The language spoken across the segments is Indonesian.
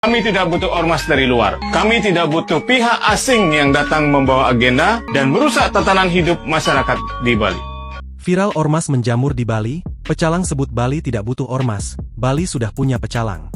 Kami tidak butuh ormas dari luar. Kami tidak butuh pihak asing yang datang membawa agenda dan merusak tatanan hidup masyarakat di Bali. Viral ormas menjamur di Bali, pecalang sebut Bali tidak butuh ormas, Bali sudah punya pecalang.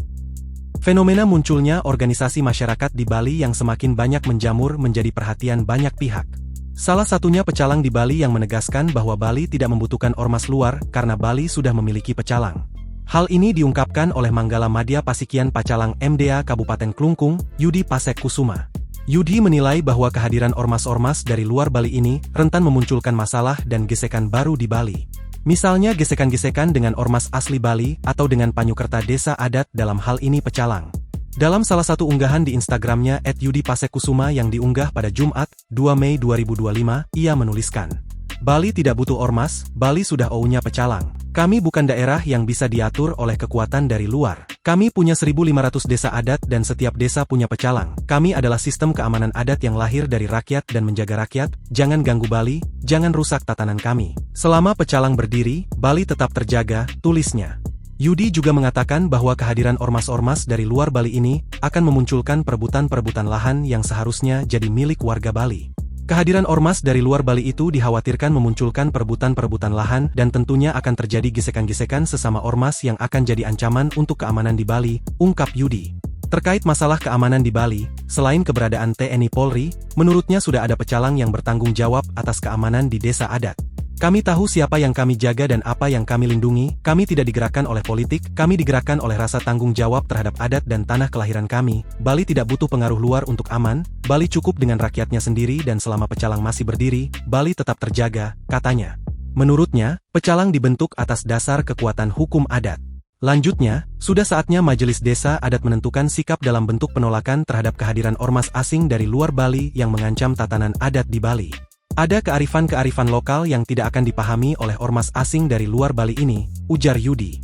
Fenomena munculnya organisasi masyarakat di Bali yang semakin banyak menjamur menjadi perhatian banyak pihak. Salah satunya pecalang di Bali yang menegaskan bahwa Bali tidak membutuhkan ormas luar karena Bali sudah memiliki pecalang. Hal ini diungkapkan oleh Manggala Madya Pasikian Pacalang MDA Kabupaten Klungkung, Yudi Pasek Kusuma. Yudi menilai bahwa kehadiran ormas-ormas dari luar Bali ini rentan memunculkan masalah dan gesekan baru di Bali. Misalnya gesekan-gesekan dengan ormas asli Bali atau dengan panyukerta desa adat dalam hal ini pecalang. Dalam salah satu unggahan di Instagramnya @yudipasekkusuma yang diunggah pada Jumat, 2 Mei 2025, ia menuliskan, "Bali tidak butuh ormas, Bali sudah ounya pecalang. Kami bukan daerah yang bisa diatur oleh kekuatan dari luar. Kami punya 1.500 desa adat dan setiap desa punya pecalang. Kami adalah sistem keamanan adat yang lahir dari rakyat dan menjaga rakyat. Jangan ganggu Bali, jangan rusak tatanan kami. Selama pecalang berdiri, Bali tetap terjaga," tulisnya. Yudi juga mengatakan bahwa kehadiran ormas-ormas dari luar Bali ini akan memunculkan perebutan-perebutan lahan yang seharusnya jadi milik warga Bali. Kehadiran ormas dari luar Bali itu dikhawatirkan memunculkan perebutan-perebutan lahan dan tentunya akan terjadi gesekan-gesekan sesama ormas yang akan jadi ancaman untuk keamanan di Bali, ungkap Yudi. Terkait masalah keamanan di Bali, selain keberadaan TNI Polri, menurutnya sudah ada pecalang yang bertanggung jawab atas keamanan di desa adat. "Kami tahu siapa yang kami jaga dan apa yang kami lindungi, kami tidak digerakkan oleh politik, kami digerakkan oleh rasa tanggung jawab terhadap adat dan tanah kelahiran kami. Bali tidak butuh pengaruh luar untuk aman, Bali cukup dengan rakyatnya sendiri dan selama pecalang masih berdiri, Bali tetap terjaga," katanya. Menurutnya, pecalang dibentuk atas dasar kekuatan hukum adat. Lanjutnya, sudah saatnya Majelis Desa Adat menentukan sikap dalam bentuk penolakan terhadap kehadiran ormas asing dari luar Bali yang mengancam tatanan adat di Bali. Ada kearifan-kearifan lokal yang tidak akan dipahami oleh ormas asing dari luar Bali ini, ujar Yudi.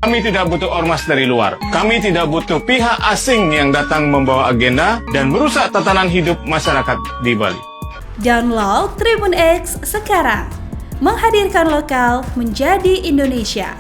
Kami tidak butuh ormas dari luar. Kami tidak butuh pihak asing yang datang membawa agenda dan merusak tatanan hidup masyarakat di Bali. Download Tribun X sekarang. Menghadirkan lokal menjadi Indonesia.